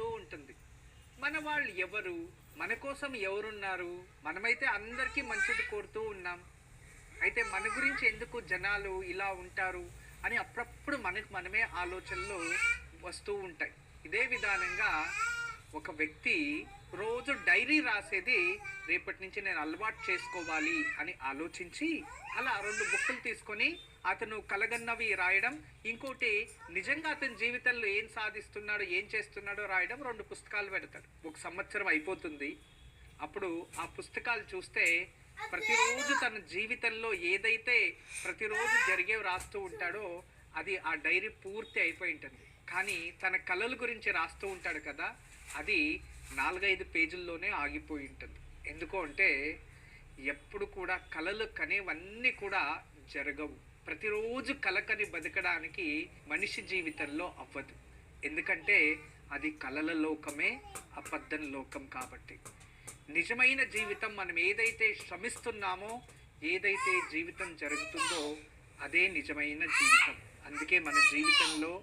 అడుగుతూ ఉంటుంది. మన వాళ్ళు ఎవరు, మన కోసం ఎవరున్నారు, మనమైతే అందరికీ మంచిది కోరుతూ ఉన్నాం. అయితే మన గురించి ఎందుకు జనాలు ఇలా ఉంటారు అని అప్పుడప్పుడు మనకు మనమే ఆలోచనలు వస్తూ ఉంటాయి. ఇదే విధానంగా ఒక వ్యక్తి రోజు డైరీ రాసేది రేపటి నుంచి నేను అలవాటు చేసుకోవాలి అని ఆలోచించి అలా 2 బుక్కులు తీసుకొని అతను కలగన్నవి రాయడం, ఇంకోటి నిజంగా అతని జీవితంలో ఏం సాధిస్తున్నాడో ఏం చేస్తున్నాడో రాయడం, 2 పుస్తకాలు పెడతాడు. 1 సంవత్సరం అయిపోతుంది. అప్పుడు ఆ పుస్తకాలు చూస్తే ప్రతిరోజు తన జీవితంలో ఏదైతే ప్రతిరోజు జరిగేవి రాస్తూ ఉంటాడో అది ఆ డైరీ పూర్తి అయిపోయి ఉంటుంది. కానీ తన కళల గురించి రాస్తూ ఉంటాడు కదా, అది 4-5 పేజీల్లోనే ఆగిపోయి ఉంటుంది. ఎందుకు అంటే ఎప్పుడు కూడా కళలు కనేవన్నీ కూడా జరగవు. ప్రతిరోజు కలకని బతకడానికి మనిషి జీవితంలో అవ్వదు. ఎందుకంటే అది కలల లోకమే, అబద్ధం లోకం. కాబట్టి నిజమైన జీవితం మనం ఏదైతే శ్రమిస్తున్నామో, ఏదైతే జీవితం జరుగుతుందో అదే నిజమైన జీవితం. అందుకే మన జీవితంలో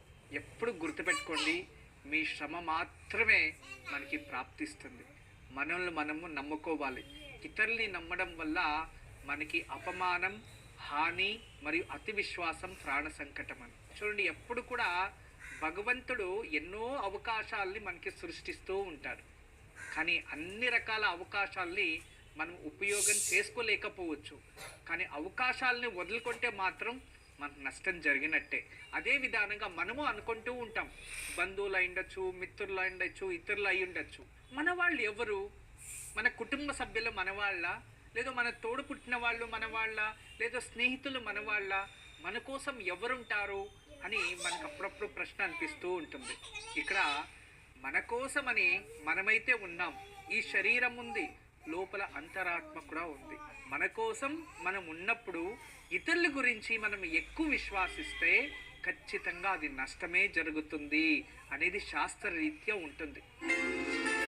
ఎప్పుడు గుర్తుపెట్టుకోండి, మీ శ్రమ మాత్రమే మనకి ప్రాప్తిస్తుంది. మనల్ని మనము నమ్ముకోవాలి. ఇతరుల్ని నమ్మడం వల్ల మనకి అపమానం, హాని మరియు అతి విశ్వాసం ప్రాణ సంకటం అని. చూడండి, ఎప్పుడు కూడా భగవంతుడు ఎన్నో అవకాశాలని మనకి సృష్టిస్తూ ఉంటాడు. కానీ అన్ని రకాల అవకాశాలని మనం ఉపయోగం చేసుకోలేకపోవచ్చు. కానీ అవకాశాలని వదులుకుంటే మాత్రం మనకు నష్టం జరిగినట్టే. అదే విధానంగా మనము అనుకుంటూ ఉంటాం, బంధువులు అయి ఉండొచ్చు, మిత్రులు అయి ఉండొచ్చు, ఇతరులు అయి ఉండొచ్చు. మన వాళ్ళు ఎవరు? మన కుటుంబ సభ్యులు మన వాళ్ళ, లేదో మన తోడు పుట్టిన వాళ్ళు మన వాళ్ళ, లేదో స్నేహితులు మన వాళ్ళ, మన కోసం ఎవరుంటారు అని మనకు అప్పుడప్పుడు ప్రశ్న అనిపిస్తూ ఉంటుంది. ఇక్కడ మన కోసమని మనమైతే ఉన్నాం. ఈ శరీరం ఉంది, లోపల అంతరాత్మ కూడా ఉంది. మన కోసం మనం ఉన్నప్పుడు ఇతరుల గురించి మనం ఎక్కువ విశ్వాసిస్తే ఖచ్చితంగా అది నష్టమే జరుగుతుంది అనేది శాస్త్రరీత్యా ఉంటుంది.